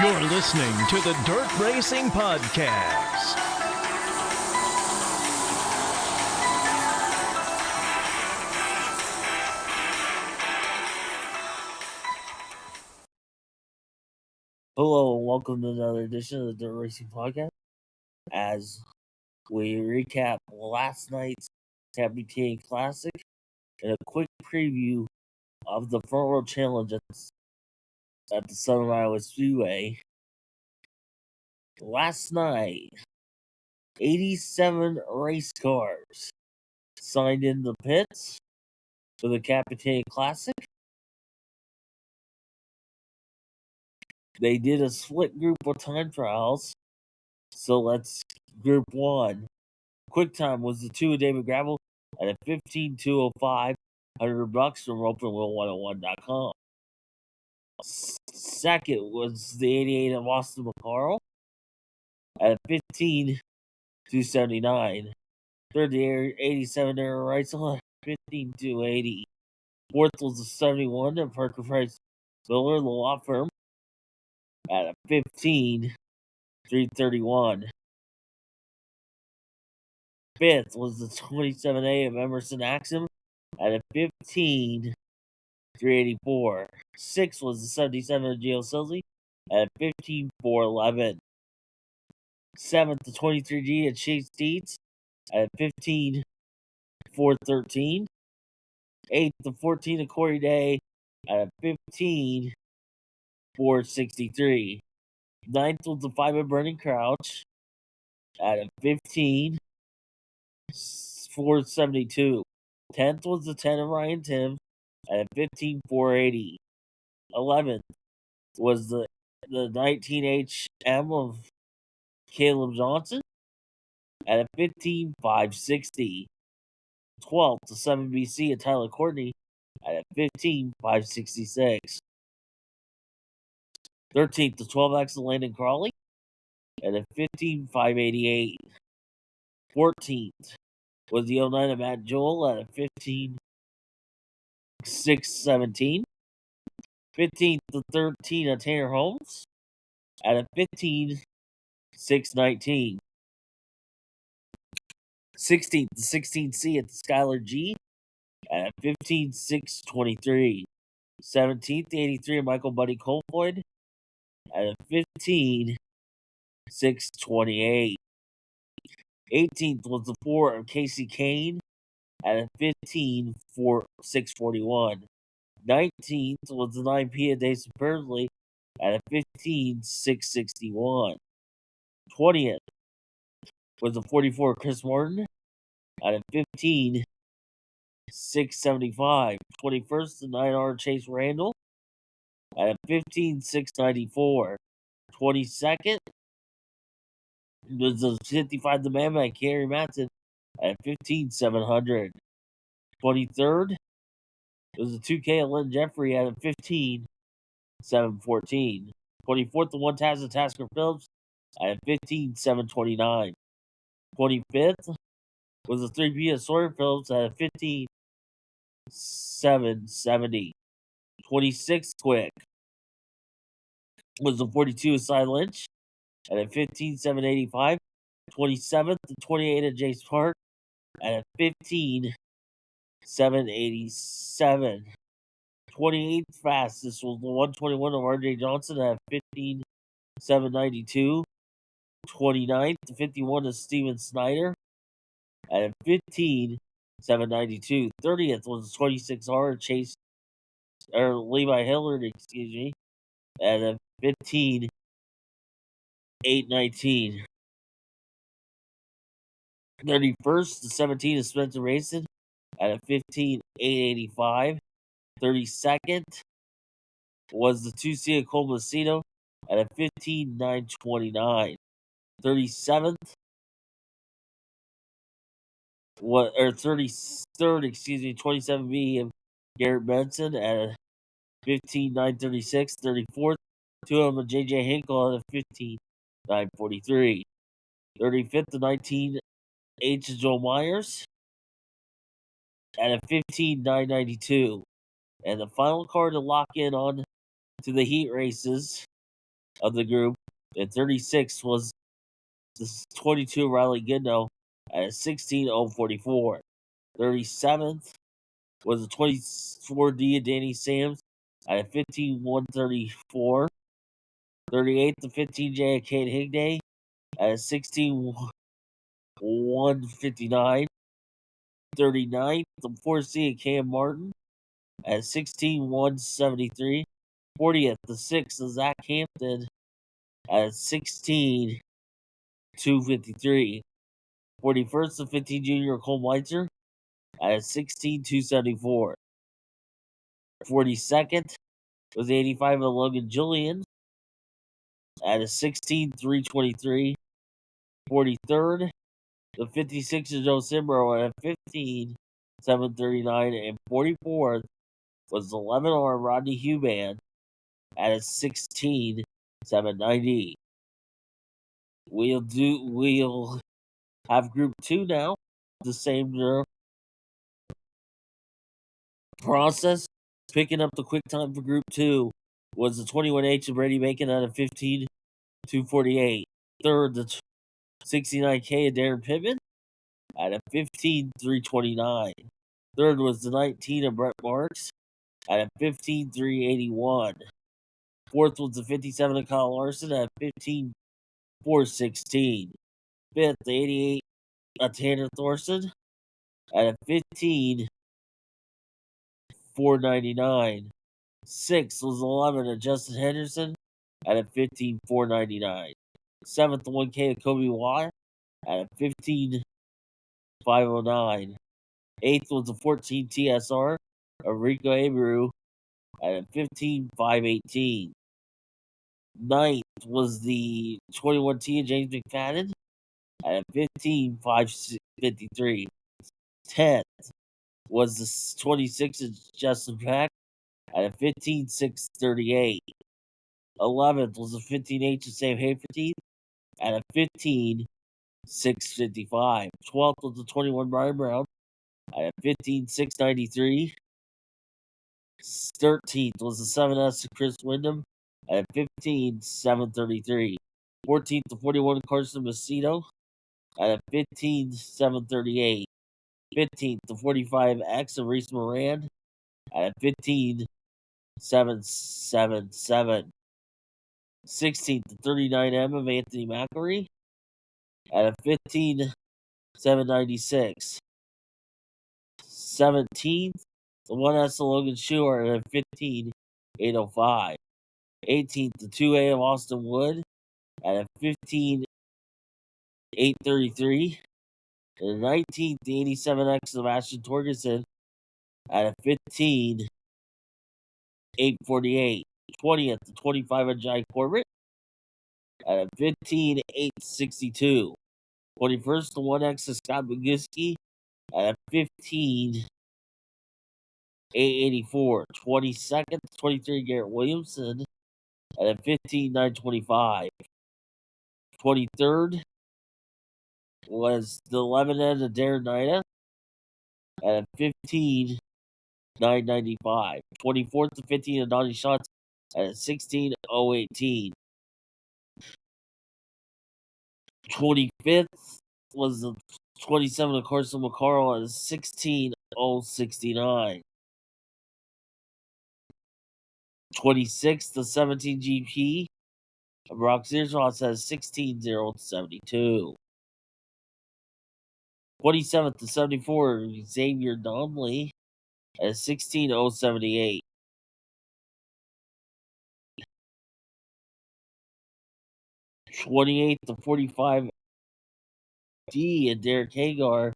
You're listening to the Dirt Racing Podcast. Hello and welcome to another edition of the Dirt Racing Podcast. As we recap last night's cappy Classic and a quick preview of the Front Row Challenge at the Southern Iowa Speedway. Last night, 87 race cars signed in the pits for the Capitan Classic. They did a split group of time trials. So let's group one. Quick time was the 2 of David Gravel at a 15.205, $100 from OpenWheel101.com. Second was the 88 of Austin McCarl at a 15.279. Third, the 87 Aaron Reitzel at 15.280. Fourth was the 71 of Parker Price Miller, the law firm, at a 15.331. Fifth was the 27A of Emerson Axum at a 15.384. Sixth was the 77 of Gio Silsey at a 15.411. Seventh, the 23G of Chase Dietz at a 15.413. Eighth, the 14 of Corey Day at a 15.463. Ninth was the 5 of Brendan Crouch at a 15.472. 10th was the 10 of Ryan Tim at a 15.480. 11th was the 19HM of Caleb Johnson at a 15.560. 12th, the 7BC of Tyler Courtney at a 15.566. 13th, the 12X of Landon Crawley at a 15.588. 14th was the 09 of Matt Joel at a 15.617. 15th, the 13 of Tanner Holmes at a 15.619. 16th, the 16C at Skylar G at a 15.623. 17th, the 83 of Michael Buddy Colfoyd at a 15.628. 18th was the 4 of Casey Kane at a 15.641. 19th was the 9P of Jason Persley at a 15.661. 20th was the 44 of Chris Martin at a 15.675. 21st, the 9R Chase Randall at a 15.694. 22nd was the 55 the man by Kerry Matson at 15.700. 23rd was the 2K of Lynn Jeffrey at a 15.714. 24th, the 1 Taz of Tasker Phillips at a 15.729. 25th was the 3B of Sawyer Phillips at a 15.770. 26th quick was the 42 of Cy Lynch at a 15.785. 27th, the 28 of Jace Park at a 15.787. 28th fastest was the 121 of RJ Johnson at 15.792. 29th, the 51 of Steven Snyder at a 15.792. 30th was the 26R Chase or Levi Hillard, at a 15.819. 31st, the 17 of Spencer Mason at a 15.885. 32nd was the 2C of Cole Macedo at a 15.929. 37th or 33rd, 27B of Garrett Benson at a 15.936. 34th, 2 of them of JJ Hinkle at a 15.943. 35th, the 19H of Joel Myers at a 15.992. And the final car to lock in on to the heat races of the group. And 36 was the 22 Riley Gidno at a 16:044. 37th was the 24D of Danny Sams at a 15:134. 38th to 15J of Kate Higney at a 16:159. 39th to 4C of Cam Martin at 16:173. 40th to 6 of Zach Hampton at 16:253. 41st to 15 Junior Cole Weitzer at 16:274. 42nd was 85 of Logan Julian at a 16:323. 43rd, the 56 of Joe Simbro at a 15:739, and 44th was 11R Rodney Huban at a 16:790. We'll have Group 2 now. The same process. Picking up the quick time for Group 2 was the 21H of Brady Bacon at a 15:248. Third, the 69K of Darren Pittman at a 15:329. Third was the 19 of Brett Marks at a 15:381. Fourth was the 57 of Kyle Larson at 15:416. Fifth, the 88 of Tanner Thorson at a 15:499. Sixth was 11 of Justin Henderson at a 15:499. Seventh, the 1K of Kobe Watt at a 15:509. Eighth was the 14 TSR of Rico Abreu at a 15:518. Ninth was the 21T of James McFadden at a 15:553. 10th was the 26 of Justin Peck at a 15:638. 11th was the 15H of Sam Haferteeth at a 15:655. 12th was the 21 Brian Brown at a 15:693. 13th was the 7S of Chris Wyndham at a 15:733. 14th to 41 Carson Macedo at a 15:738. 15th to 45 X of Reese Moran at a 15:777. 16th to 39 M of Anthony McElry at a 15:796. 17th, the 1S of Logan Schuer at a 15:805. 18th, the 2A of Austin Wood at a 15:833. And 19th, the 87X of Ashton Torgerson at a 15:848. 20th, the 25 of Jai Corbett at a 15:862. 21st, the 1X of Scott Boguski at a 15:884. 22nd, 23 Garrett Williamson at a 15:925. 23rd was the 11 end of Darren Nida at a 15:995. 24th to 15 of Donnie Shots at a 16:018. 25th was the 27 of Carson McCarl at a 16:069. 26th to 17 GP of Brock Searshots at a 16:072. 27th to 74 Xavier Donnelly at a 16:078. 28th to 45 D and Derek Hagar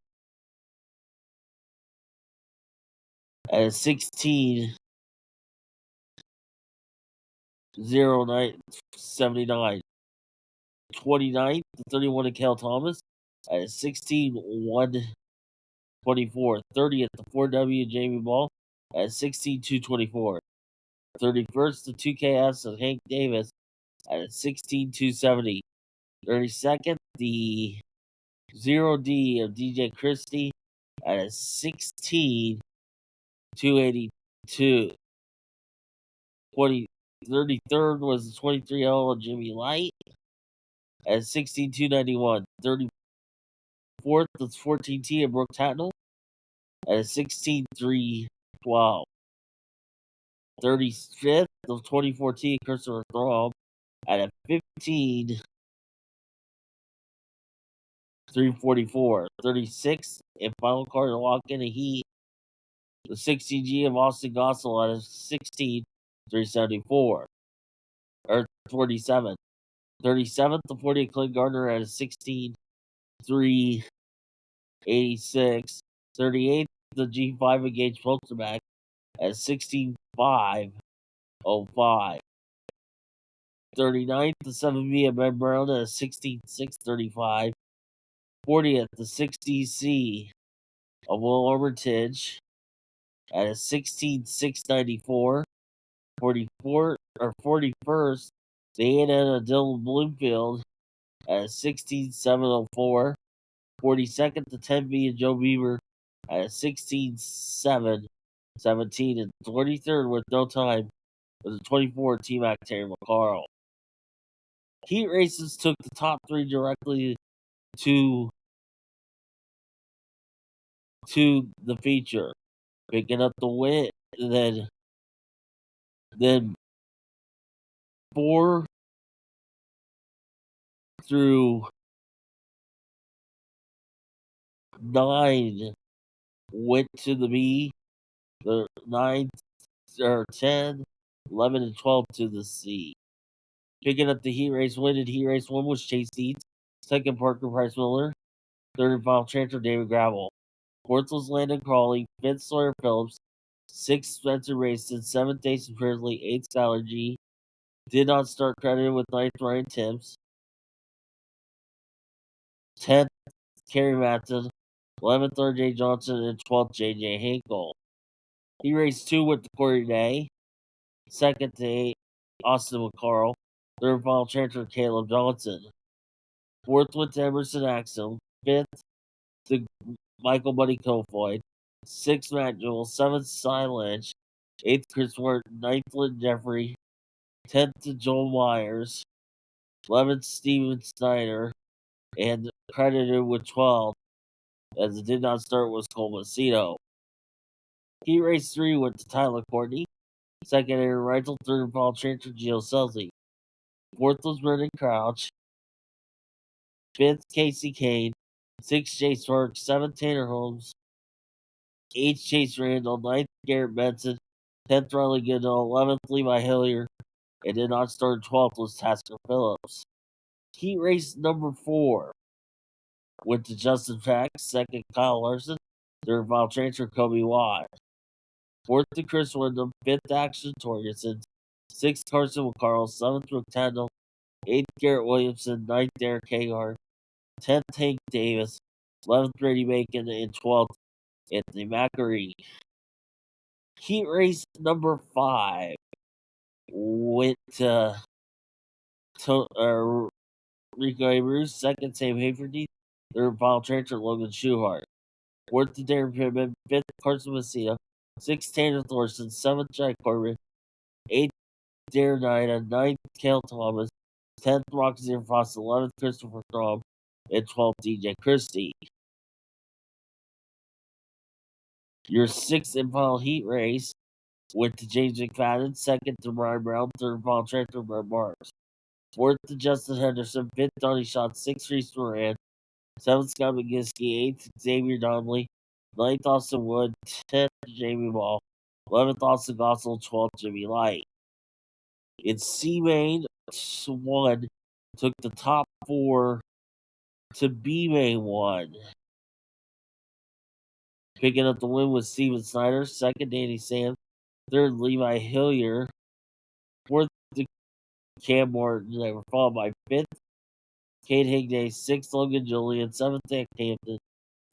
at a 16:0979. 29th to 31 of Cal Thomas at a 16:124. 30th to 4W Jamie Ball at a 16:224. 31st to 2KS of Hank Davis at a 16:270. 32nd, the 0D of DJ Christie at a 16:282. 33rd was the 23L of Jimmy Light at 16,291. 34th was 14T of Brooke Tatnell at 16,312. 35th was 24T of Christopher Throb at a 15,344. 36th and final card to lock in a heat. The 16G of Austin Gossel at a 16,374. Or 47. 37th, the 40 of Clint Gardner at a 16,386. 38th, the G5 of Gage Polsterback at 16,505. 39th, the 7B of Ben Brown at a 16,635. 40th, the 6DC of Will Armitage at a 16,694. 41st, the A&N of Dylan Bloomfield at a 16,704. 42nd, the 10B of Joe Beaver at a 16,717. And 23rd with no time was the 24 T-Mac Terry McCarl. Heat races took the top three directly to the feature, picking up the win. Then 4 through 9 went to the B. The 9 or 10, 11, and 12 to the C. Picking up the heat race win in heat race 1 was Chase Dietz. Second, Parker Price Miller. Third and final transfer, David Gravel. Fourth was Landon Crawley. Fifth, Sawyer Phillips. Sixth, Spencer Rayson. Seventh, Jason Prisley. Eighth, Skylar G. Did not start credited with ninth, Ryan Timms. 10th, Kerry Matson. 11th, R.J. Johnson. And 12th, J.J. Hinkle. He raced 2 with Corey Day. Second to Austin McCarl. Third final transfer, Caleb Johnson. Fourth went to Emerson Axum. Fifth to Michael Buddy Kofoid. Sixth, Matt Jewell. Seventh, Cy Lynch. Eighth, Chris Wharton. Ninth, Lynn Jeffrey. 10th to Joel Myers. 11th, Steven Snyder. And credited with 12, as it did not start, was Cole Macedo. Heat race 3 went to Tyler Courtney. Second, Aaron Reitzel. Third and final transfer, Gio Selzy. Fourth was Brendan Crouch. Fifth, Casey Kane. Sixth, Chase Sparks. Seventh, Tanner Holmes. Eighth, Chase Randall. Ninth, Garrett Benson. 10th, Riley Goodall. 11th, Levi Hillier. And did not start 12th was Tasker Phillips. Heat race number 4 went to Justin Fax. Second, Kyle Larson. Third, final transfer, Kobe Watt. Fourth to Chris Wyndham. Fifth, Action Torgerson. Sixth, Carson McCarl. Seventh, Brooke Tandle. Eighth, Garrett Williamson. Ninth, Derek Hagar. 10th, Hank Davis. 11th, Brady Bacon. And 12th, Anthony Macari. Heat race number 5 went to Rico Abreu. Second, Sam Haverty. Third, final transfer, Logan Schuhart. Fourth to Darren Pittman. Fifth, Carson Messina. Sixth, Tanner Thorson. Seventh, Jack Corbin. Eighth, Darren Ida. Ninth, Cale Thomas. 10th, Roxy Frost. 11th, Christopher Throm. And 12th, DJ Christie. Your 6th and final heat race went to James McFadden. Second to Brian Brown. Third and final transfer, Brett Marks. Fourth to Justin Henderson. Fifth, Donnie Schott. Sixth, Reese Moran. Seventh, Scott McGiskey. Eighth, Xavier Donnelly. Ninth, Austin Wood. 10th, Jamie Ball. 11th, Austin Gossel. 12th, Jimmy Light. In C Main 1 took the top 4 to B Main 1. Picking up the win was Steven Snyder. Second, Danny Sam. Third, Levi Hillier. Fourth, Cam Morton. They were followed by fifth, Kate Higday. Sixth, Logan Julian. Seventh, Nick Hampton.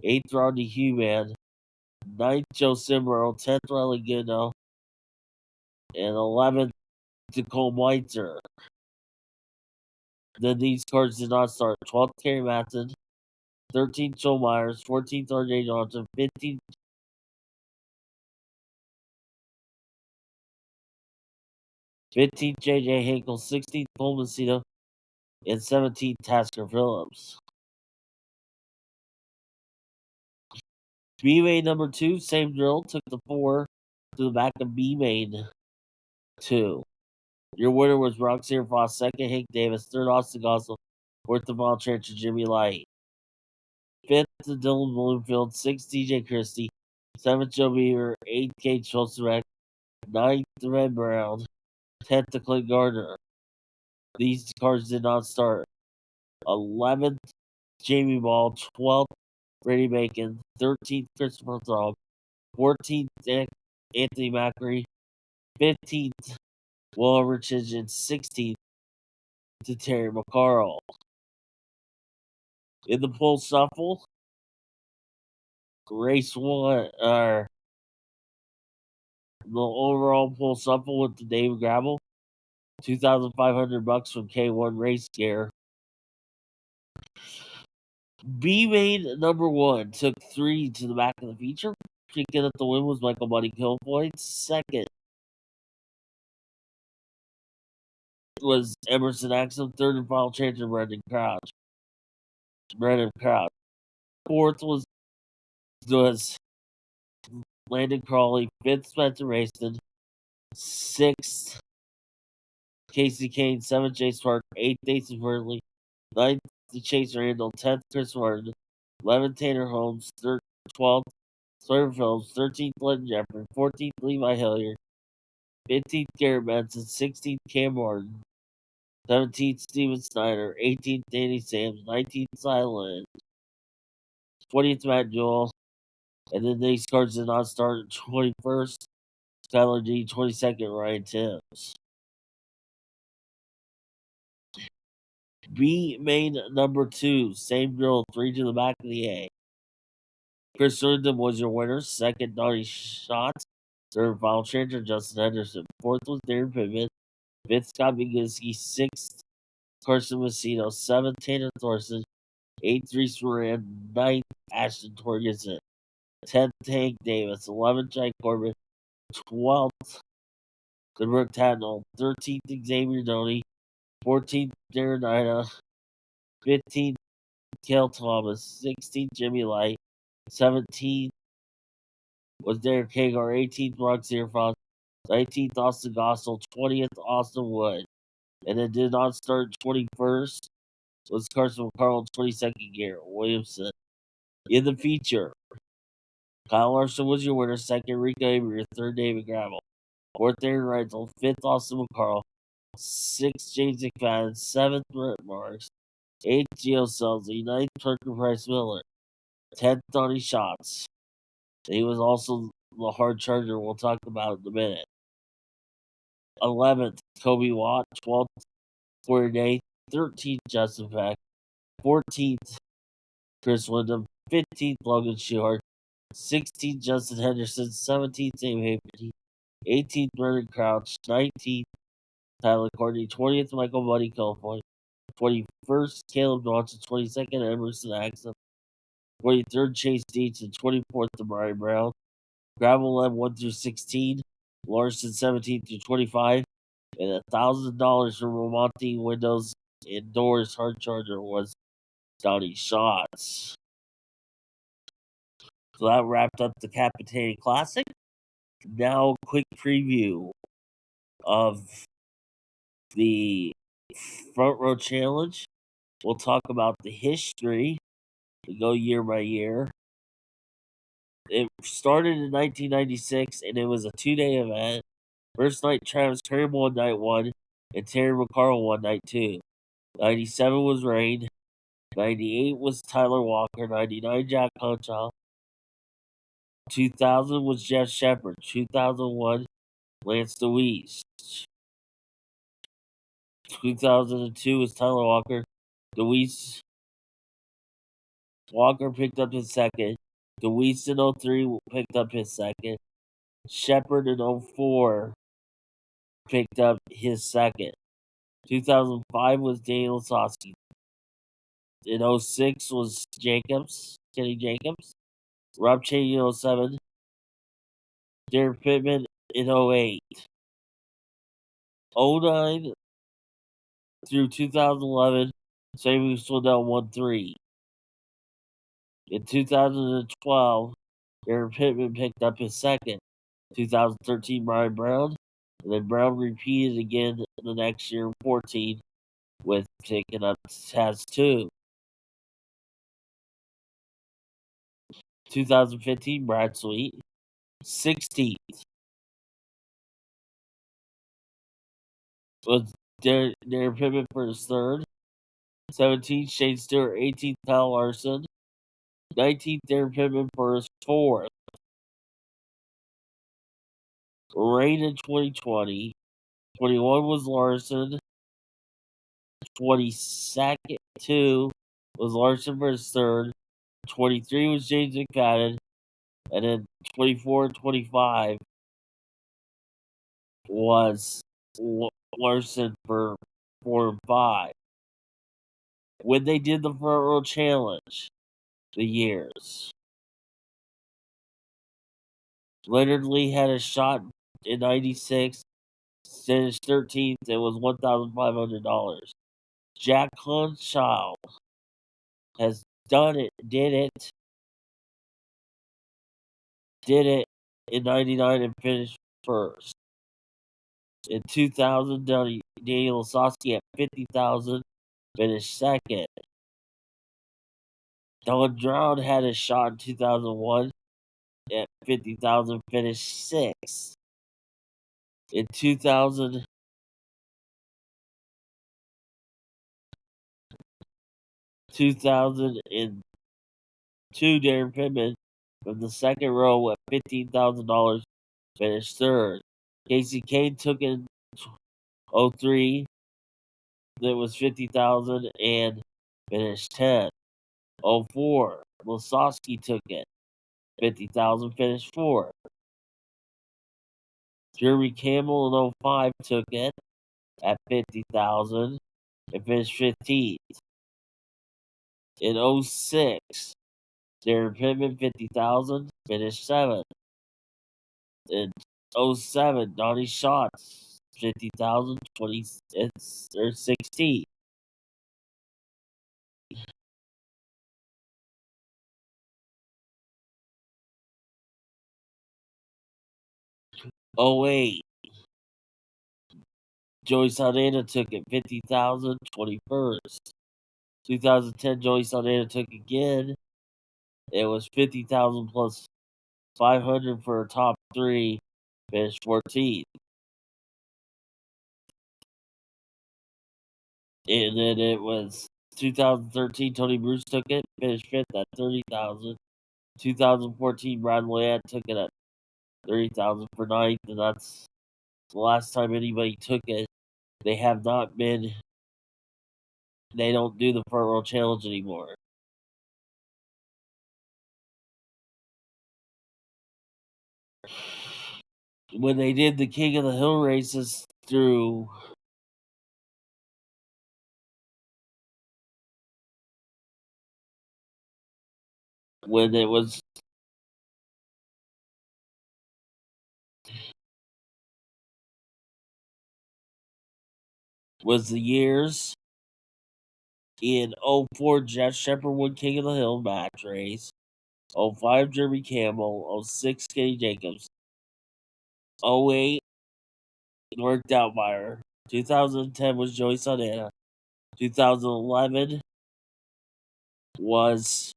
Eighth, Rodney Human. Ninth, Joe Simbro. 10th, Riley Goodell. And 11th, Nicole Meitzer. Then these cards did not start. 12th, Kerry Matson. 13th, Joe Myers. 14th, RJ Johnson. 15th, 15th J.J. Hinkle, 16th Paul Macedo, and 17th Tasker Phillips. B main number 2, same drill, took the 4 to the back of B main 2. Your winner was Roxanne Foss, second Hank Davis, third Austin Gossel, fourth the Vol Church and Jimmy Light. Fifth to Dylan Bloomfield, sixth DJ Christie, seventh Joe Beaver, eighth Kate Schultzerek, ninth the Red Brown, 10th to Clint Gardner. These cars did not start. 11th Jamie Ball, 12th Brady Bacon, 13th Christopher Throg, 14th Anthony Macri, 15th Will Richards, and 16th to Terry McCarl. In the pole shuffle, race 1, the overall pole shuffle with the David Gravel, $2,500 from K1 Race Gear. B main number 1 took 3 to the back of the feature. Picking up the win was Michael Buddy Kilfoyle. Second was Emerson Axel. Third and final champion Brendan Crouch. Fourth was Landon Crawley. Fifth Spencer Rayston. Sixth Casey Kane. Seventh Jace Park. Eighth Nathan Burnley. Ninth Chase Randall. 10th Chris Martin. 11th Tanner Holmes. 12th Sawyer Phillips. 13th Glenn Jeffrey. 14th Levi Hilliard. 15th Garrett Benson. 16th Cam Martin. 17th Steven Snyder. 18th Danny Sams. 19th Silent. 20th Matt Jewell. And then these cards did not start. 21st Skylar D. 22nd Ryan Timms. B main number 2, same drill, 3 to the back of the A. Chris Surndon was your winner. Second, Donnie Schott. Third, final changer, Justin Henderson. Fourth was Darren Pittman. Fifth, Scott Miginski. Sixth, Carson Macedo. Seventh, Tanner Thorson. Eighth, Reese Moran. Ninth, Ashton Torgerson. 10th, Hank Davis. 11th, Jack Corbin. 12th, Goodbrook Tatnall. 13th, Xavier Doney. 14th, Darren Ida. 15th, Cale Thomas. 16th, Jimmy Light. 17th was Derek Hagar. 18th, Rox Zierfrost. 19th, Austin Gossel. 20th, Austin Wood. And it did not start. 21st was Carson McCarl. 22nd, Garrett Williamson. In the feature, Kyle Larson was your winner. Second, Rico Avery. Third, David Gravel. Fourth, Aaron Reitzel. Fifth, Austin McCarl. Sixth, James McFadden. Seventh, Brett Marks. Eighth, Gio Selzy. Ninth, Tucker Price Miller. 10th, Donnie Schatz. He was also the hard charger we'll talk about in a minute. 11th, Kobe Watt. 12th, Corey Day. 13th, Justin Peck. 14th, Chris Wyndham. 15th, Logan Shehart. 16th, Justin Henderson. 17th, Dave Haverty. 18th, Brendan Crouch. 19th, Tyler Courtney. 20th, Michael Buddy Kilfoyle. 21st, Caleb Johnson. 22nd, Emerson Axel. 23rd, Chase Deach. And 24th, Brian Brown. Gravel led 1 through 16. Larson 17 through 25. And $1,000 from Romonti Windows and Doors hard charger was Donnie Schatz. So that wrapped up the Capitaine Classic. Now, a quick preview of the Front Row Challenge. We'll talk about the history. We go year by year. It started in 1996, and it was a 2-day event. First night, Travis Curry won night 1, and Terry McCarl won night 2. 97 was Rain. 98 was Tyler Walker. 99, Jack Conchow. 2000 was Jeff Shepard. 2001, Lance DeWeese. 2002 was Tyler Walker. DeWeese. Walker picked up his second. DeWeese in 03 picked up his second. Shepard in 04 picked up his second. 2005 was Daniel Sosky. In 06 was Kenny Jacobs. Rob Cheney in 07. Derek Pittman in 08. '09 through 2011, Sammy Swindell won 3. In 2012, Aaron Pittman picked up his second. 2013, Brian Brown. And then Brown repeated again the next year, 14, with picking up has 2. 2015, Brad Sweet. 16th was Darren Pittman for his third. 17th, Shane Stewart. 18th, Kyle Larson. 19th, Darren Pittman for his fourth. Rain in 2020. 21 was Larson. 22 was Larson for his third. 23 was James McFadden. And then 24 and 25 was Larson for 4 and 5. When they did the front row challenge, the years, Leonard Lee had a shot in 96, finished 13th, and was $1,500. Jack Conschild has did it in 99 and finished first. In 2000, Daniel Lasowski at 50,000 finished second. Don Drown had a shot in 2001 at 50,000, finished sixth. In 2002, Darren Pittman from the second row at $15,000 finished third. Casey Kane took in 03, that was 50,000 and finished 10th. 04, Lasowski took it, 50,000, finished 4th. Jeremy Campbell in 05 took it at 50,000 and finished 15th. In 06, Darren Pittman, 50,000, finished 7th. In 07, Donnie Schatz, 50,000, 16th. '08, Joey Saldana took it, 50,000, 21st. 2010, Joey Saldana took again. It was 50,000 plus 500 for a top 3, finished 14th. And then it was 2013, Tony Bruce took it, finished 5th at 30,000. 2014, Brad Land took it at 30,000 for 9th, and that's the last time anybody took it. They have not been, they don't do the front row challenge anymore. When they did the King of the Hill races through when it was the years in '04, Jeff Shepard won King of the Hill match race. '05, Jeremy Campbell. '06, Kenny Jacobs. '08, Mark Doubtmeyer. 2010 was Joey Saldana. 2011 was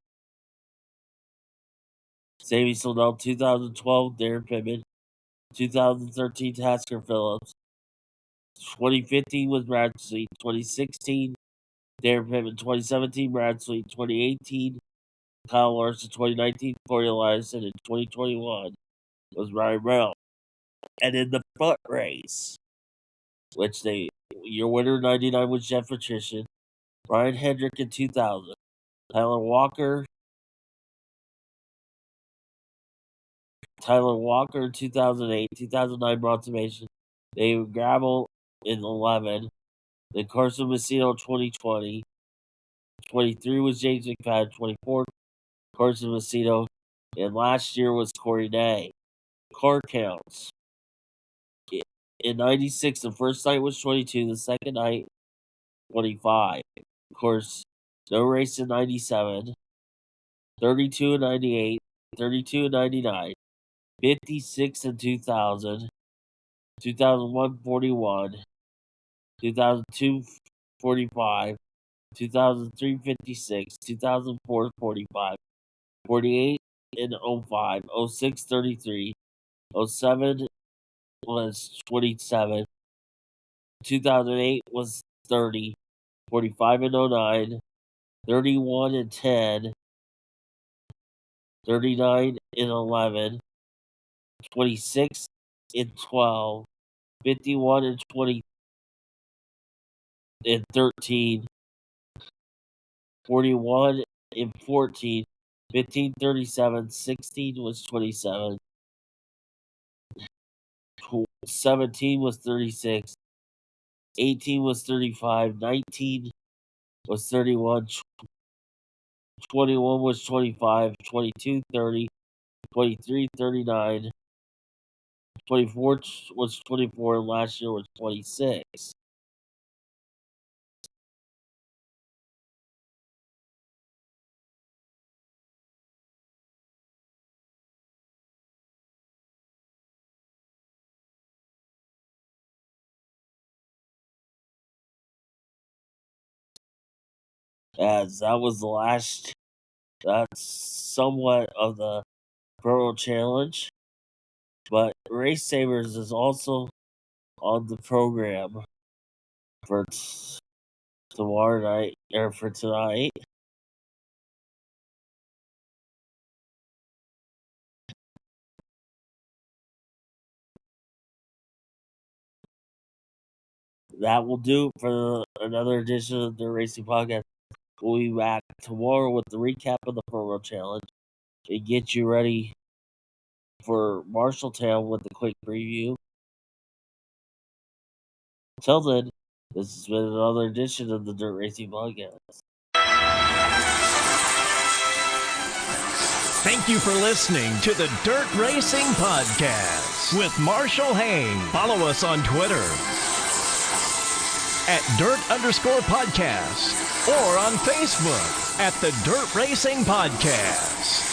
Sammy Swindell. 2012, Darren Pittman. 2013, Tasker Phillips. 2015 was Brad Sweet. 2016, Darren Pittman. 2017, Brad Sweet. 2018, Kyle Larson. 2019, Corey Eliason. And 2021 was Ryan Brown. And in the foot race, which your winner in 99 was Jeff Patrician. Brian Hendrick in 2000. Tyler Walker in 2008. 2009, Bronson Mason. David Gravel in 11. Then Carson Macedo 2020. 23 was James McFadden. 24, Carson Macedo. And last year was Corey Day. Car counts. In 96, the first night was 22, the second night, 25. Of course, no race in 97, 32 and 98, 32 and 99, 56 and 2000, 2001, 41, 2002, 45, 2003, 56, 2004, 45, 48 and 05, 06, 33, 07 was 27, 2008 was 30, 45 and 09, 31 and 10, 39 and 11, 26 and 12, 51 and 20 and 13, 41 and 14, 15, 37, 16 was 27, 17 was 36, 18 was 35, 19 was 31, 21 was 25, 22, 30, 23, 39, 24 was 24, and last year was 26. As that was the last, that's somewhat of the Pro Challenge. But Race Savers is also on the program for tomorrow night, or for tonight. That will do it for another edition of the Racing Podcast. We'll be back tomorrow with the recap of the Pro Challenge and get you ready for Marshalltown with a quick preview. Until then, this has been another edition of the Dirt Racing Podcast. Thank you for listening to the Dirt Racing Podcast with Marshall Hain. Follow us on Twitter at Dirt_podcast or on Facebook at the Dirt Racing Podcast.